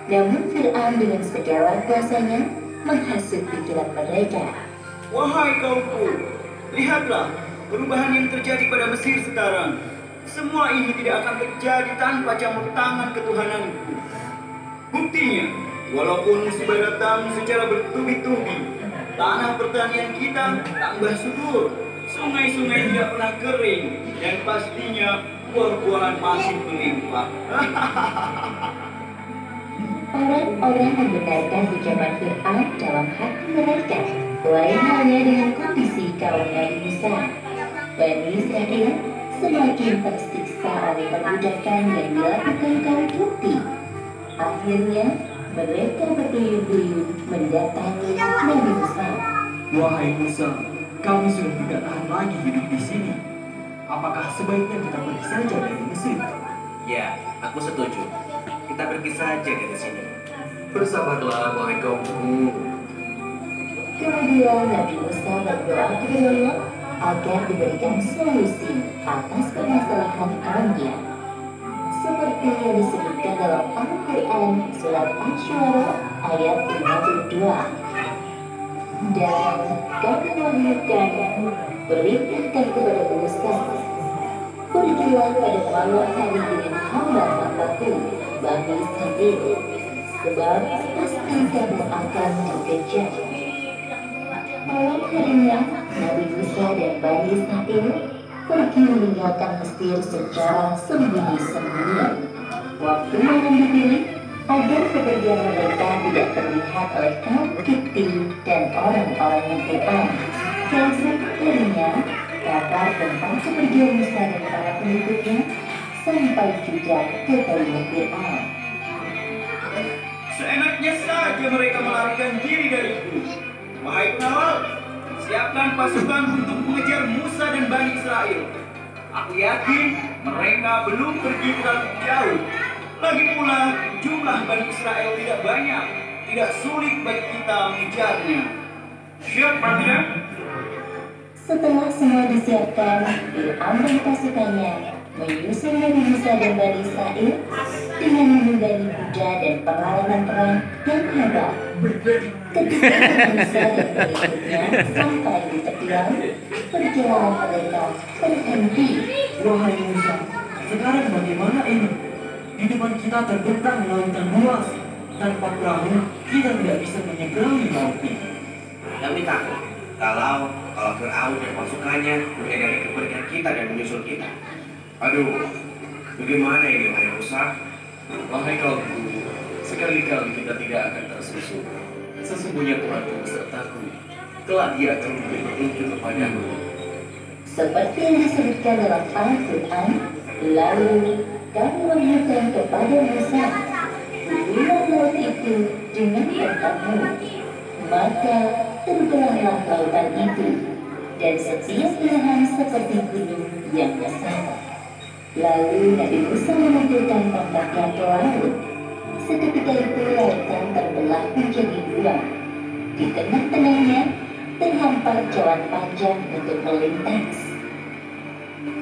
Namun Fir'aun dengan segala kuasanya menghasut pikiran mereka.
Wahai kaumku, lihatlah perubahan yang terjadi pada Mesir sekarang. Semua ini tidak akan terjadi tanpa campur tangan ketuhananku. Buktinya, walaupun musibah datang secara bertubi-tubi, tanah pertanian kita tambah subur, sungai-sungai tidak pernah kering, dan pastinya buah-buahan masih melimpah.
Orang-orang membenarkan ucapan Fir'aun dalam hati mereka. Lain halnya dengan kondisi kaum Nabi Musa. Bani Israel semakin tersiksa oleh perbudakan yang dilakukan kaum Kipti. Akhirnya mereka berduyun-duyun mendatangi Nabi Musa.
Wahai Musa, kami sudah tidak tahan lagi hidup di sini. Apakah sebaiknya kita pergi saja dari Mesir?
Ya, aku setuju. Kita pergi saja dari sini.
bersabarlah, wahai kaumku.
Kemudian Nabi Musa berdoa kepada Allah agar diberikan solusi atas permasalahan kaumnya. Seperti yang disebutkan dalam Al-Quran surat Asy-Syu'ara ayat 52. Dan kami wahyukan, perintahkan kepada Musa, pergilah pada malam hari dengan hamba-hambaku Bani Israil, sebab pasti kamu akan dikejar. Malam harinya, Nabi Musa dan Bani Israil pergi meninggalkan Mesir secara sembunyi-sembunyi. Waktu malam dipilih agar kepergian mereka tidak terlihat oleh kaum Kipti dan orang-orang Fir'aun. Keesokan harinya, kabar tentang kepergian Musa dan para pengikutnya sampai juga ke telinga Fir'aun.
Seenaknya saja mereka melarikan diri dariku. Wahai pengawal, siapkan pasukan untuk mengejar Musa dan Bani Israel. Aku yakin mereka belum pergi terlalu jauh. Lagi pula, jumlah Bani Israel tidak banyak. Tidak sulit bagi kita mengejarnya. Siap, Pangdam?
Setelah semua disiapkan, Fir'aun dan pasukannya menyusul Nabi Musa dan Bani Israel dengan menunggangi kuda dan peralatan perang yang hebat. Ketika Nabi Musa dan pengikutnya sampai di tepi laut, perjalanan mereka berhenti.
Wahai Musa, sekarang bagaimana ini? Di depan kita terbentang lautan luas. Tanpa perahu, kita tidak bisa menyeberangi laut ini.
Kami takut kalau Fir'aun dan pasukannya menyadari kepergian kita dan menyusul kita.
Aduh, bagaimana ini, wahai Musa? Wahai kaumku, sekali-kali kita tidak akan tersusul. Sesungguhnya Tuhanku besertaku. Telah Dia akan memberi petunjuk kepadamu.
Seperti yang disebutkan dalam Al-Quran, lalu kami wahyukan kepada Musa, tujulah laut itu dengan tongkatmu. Maka terbelahlah lautan itu, dan setiap belahan seperti gunung yang besar. Lalu Nabi Musa memanggilkan tongkatnya ke laut. Seketika itu lautan terbelah menjadi dua. Di tengah-tengahnya terhampar jalan panjang untuk melintas.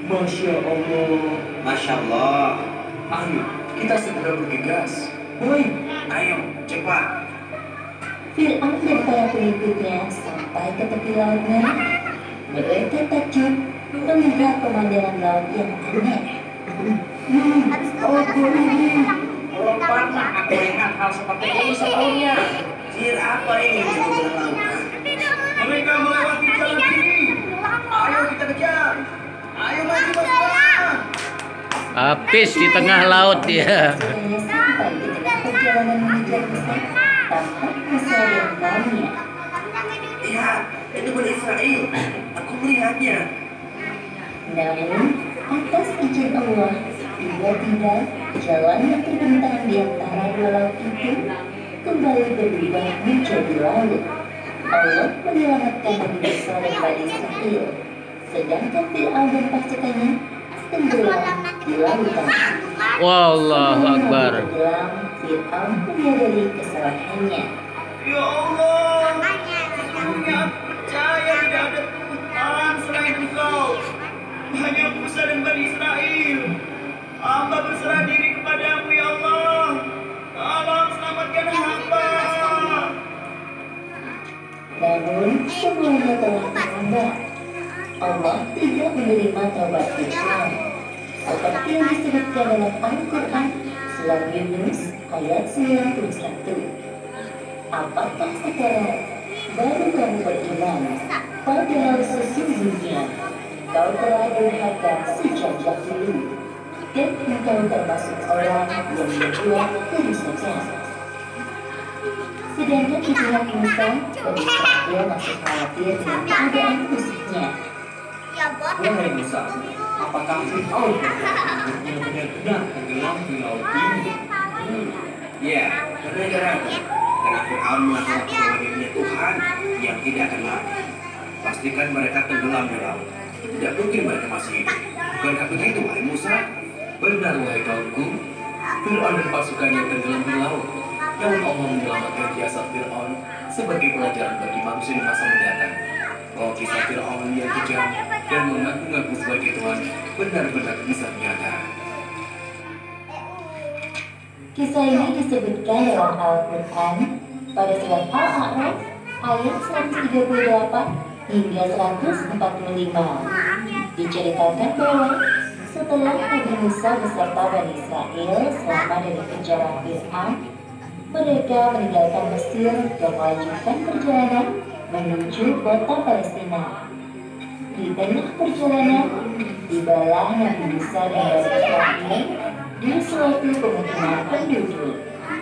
Masya Allah.
Masya Allah.
Ayo, kita segera bergegas.
Baik,
Ayo, cepat.
Fir'aun dan para pengikutnya sampai ke tepi laut merah. Mereka takjub melihat pemandangan laut yang aneh.
Belum pernah aku lihat hal seperti ini sebelumnya.
Sihir apa ini di sebelah lautan?
Mereka melewati jalan ini. Ayo kita kejar. Ayo maju pasukan.
Habis di tengah laut dia.
Semuanya sampai di tengah perjalanan mengejar Musa, tampak Musa dan kaumnya.
Lihat, itu Bani Israel. Aku melihatnya.
Namun, atas izin Allah, tiba-tiba jalan yang terbentang di antara dua laut itu kembali berubah menjadi laut. Allah menyelamatkan Nabi Musa dan Bani Israel, sedangkan Fir'aun dan pasukannya tenggelam di lautan.
Wallahu Akbar.
Fir'aun menyadari kesalahannya.
Ya Allah, sesungguhnya aku percaya tidak ada Tuhan selain Engkau. Hanya Musa dan Bani Israel. Hamba berserah diri kepadamu ya Allah. Tolong selamatkan hamba.
Namun semuanya telah terlambat. Allah tidak menerima taubat Fir'aun. Seperti yang disebutkan dalam Al-Quran Surat Yunus ayat 91. Apakah sekarang baru kamu beriman? Padahal sesungguhnya kau telah durhaka sejak dahulu, dan engkau termasuk orang yang berbuat kerusakan. Sedangkan di pihak Musa, Bani Israel masih khawatir dengan keadaan musuhnya.
Wahai Musa, apakah Fir'aun benar-benar tenggelam di laut ini?
Ya, karena Fir'aun menganggap bahwa dirinya Tuhan yang tidak akan mati. Pastikan mereka tenggelam di laut. Tidak mungkin mereka masih hidup. Bukankah begitu, wahai Musa?
Benar, wahai kaumku. Fir'aun dan pasukannya tenggelam di laut. Namun Allah menyelamatkan jasad Fir'aun sebagai pelajaran bagi manusia di masa mendatang. Bahwa kisah Fir'aun yang kejam dan mengaku-ngaku sebagai Tuhan benar-benar bisa nyata.
Kisah ini disebutkan dalam Al-Quran pada surat Al-A'raf ayat 138 hingga 145. Diceritakan bahwa setelah Nabi Musa beserta Bani Israel selamat dari penjara Fir'aun, mereka meninggalkan Mesir dan melanjutkan perjalanan menuju kota Palestina. Di tengah perjalanan, tibalah Nabi Musa dan Bani Israel di suatu pemukiman penduduk.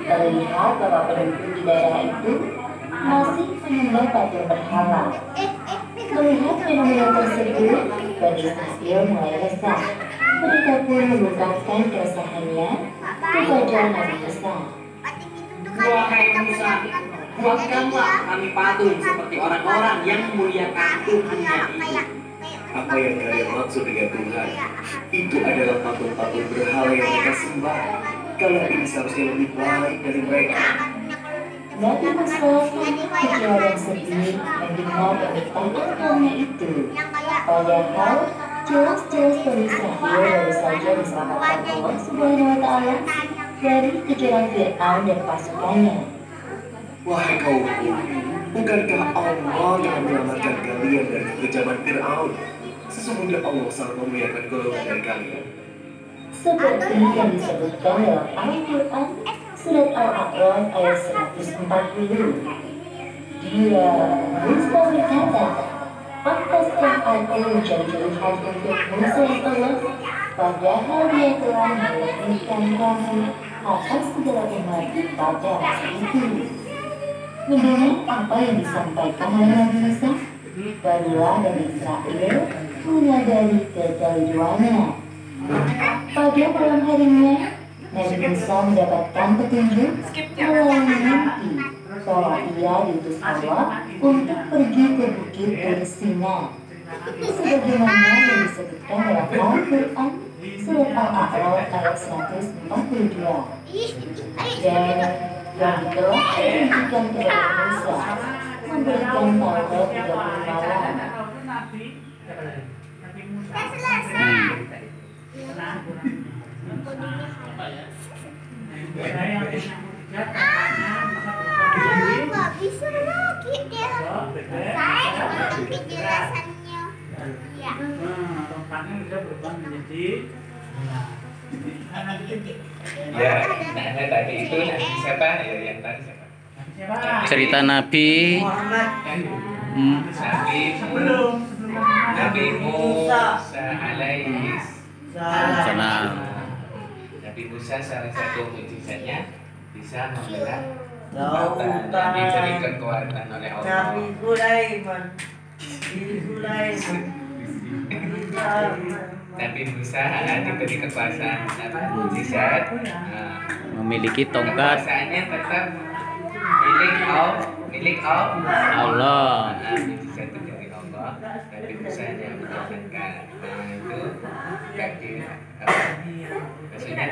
Terlihat bahwa penduduk di daerah itu masih menyembah patung berhala. Melihat fenomena tersebut, Bani Israel mulai resah. Mereka pun mengungkapkan keresahannya kepada Nabi Musa.
Wahai Musa, buatkanlah kami patung seperti orang-orang yang memuliakan Tuhannya itu.
Apa yang kalian maksud dengan Tuhan? Itu adalah patung-patung berhala yang mereka sembah. Kalian ini seharusnya lebih baik dari mereka.
Nabi Musa kecewa dan sedih mendengar permintaan kaumnya itu. Padahal jelas-jelas Bani Israel baru saja diselamatkan Allah Subhanahu wa Ta'ala dari kejaran Fir'aun dan pasukannya.
Wahai kaumku, bukankah Allah yang menyelamatkan kalian dari kekejaman Fir'aun? Sesungguhnya Allah sangat memuliakan golongan dari kalian.
Seperti yang disebutkan dalam Al-Quran Surat Al-A'raf ayat 140. Dia Musa berkata, "Pantaskah aku menjadi pilihan untuk Musa ya Allah? Padahal dia telah melahirkan kamu atas segala umat pada masa itu." Mendengar apa yang disampaikan oleh Nabi Musa, barulah Bani Israel menyadari kekeliruannya. Pada malam harinya, Nabi Musa mendapatkan petunjuk melalui mimpi bahwa ia diutus Allah untuk pergi ke bukit Tursina, sebagaimana yang disebutkan dalam Al-Quran Surat Al-A'raf ayat 142. Dan yang telah ditunjukkan kepada Musa memberikan Taurat 30 malam.
Nggak bisa lagi dia. Saya nggak penjelasannya. Ya.
Tongkatnya bisa berubah menjadi.
Ya, nah tadi itu siapa ya yang tadi siapa?
Cerita Nabi
Nabi Musa alaihi
salam.
Nabi Musa salah satu mukjizatnya bisa membelah lautan dan diberi kekuatan oleh Allah.
Nabi Sulaiman.
Nabi Musa diberi kekuasaan mukjizat,
Memiliki tongkat.
kekuasaannya tetap milik
Allah.
Mukjizat itu dari Allah. Nabi Musa yang menjalankan itu kaki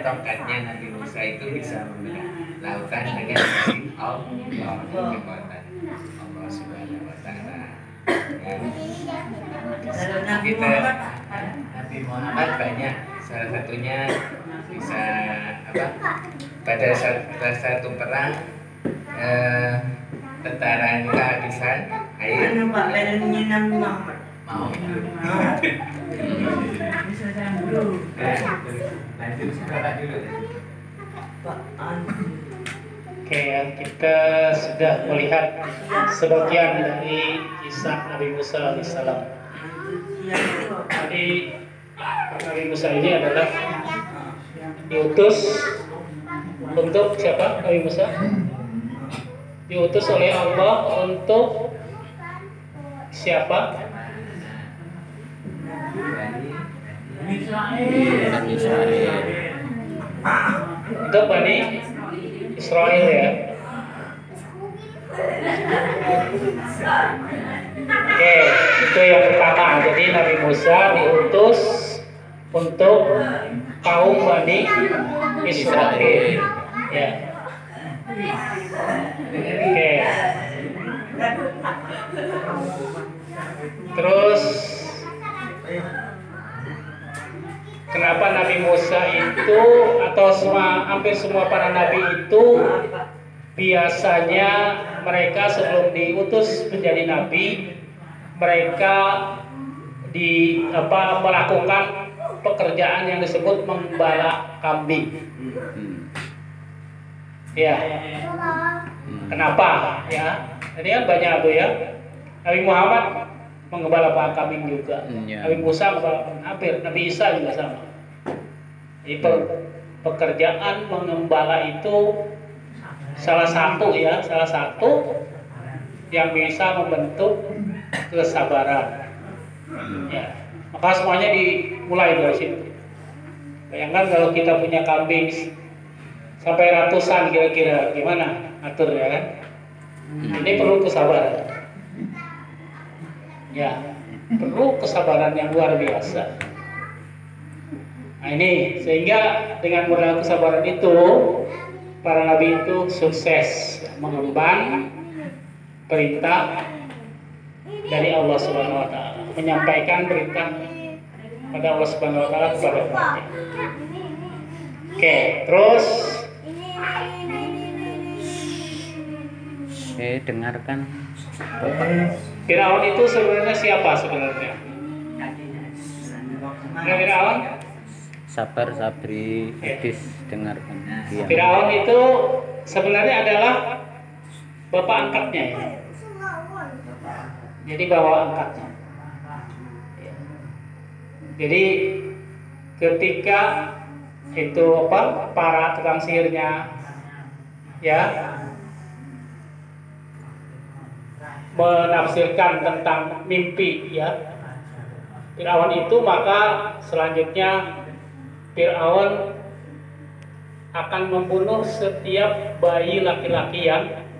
tongkatnya Nabi Musa itu bisa membelah lautan dengan izin Allah, kekuatan Allah Subhanahu wa Ta'ala. Ya. Kita Nabi Muhammad banyak, salah satunya bisa pada satu perang tentara kehabisan air. Mau
Oke, kita sudah melihat sebagian dari kisah Nabi Musa alaihissalam. Jadi Nabi Musa ini adalah diutus untuk siapa? Nabi Musa diutus oleh Allah untuk siapa? Untuk Bani Israel ya. Oke, itu yang pertama. Jadi Nabi Musa diutus untuk kaum Bani Israel. Ya. Oke. Terus kenapa Nabi Musa itu atau hampir semua para nabi itu biasanya mereka sebelum diutus menjadi nabi mereka melakukan pekerjaan yang disebut menggembala kambing. Ya. Kenapa? Ya. Jadi kan banyak tuh ya. Nabi Muhammad menggembala kambing juga. Nabi Musa hampir, Nabi Isa juga sama. Jadi pekerjaan mengembala itu salah satu yang bisa membentuk kesabaran. Ya, maka semuanya dimulai dari situ. Bayangkan kalau kita punya kambing sampai ratusan kira-kira gimana aturnya kan? Ini perlu kesabaran. Ya, perlu kesabaran yang luar biasa. Nah ini sehingga dengan modal kesabaran itu para nabi itu sukses mengemban perintah dari Allah Subhanahu wa Ta'ala, menyampaikan perintah pada Allah Subhanahu wa Ta'ala kepada umatnya. Oke, terus
dengarkan
Firaun itu sebenarnya siapa sebenarnya? Firaun?
Sabar, sabri, hadis, dengarkan.
Firaun itu sebenarnya adalah bapak angkatnya ya. Jadi bawa angkatnya. Jadi ketika itu para tukang sihirnya ya menafsirkan tentang mimpi ya Firaun itu, maka selanjutnya Firaun akan membunuh setiap bayi laki-laki yang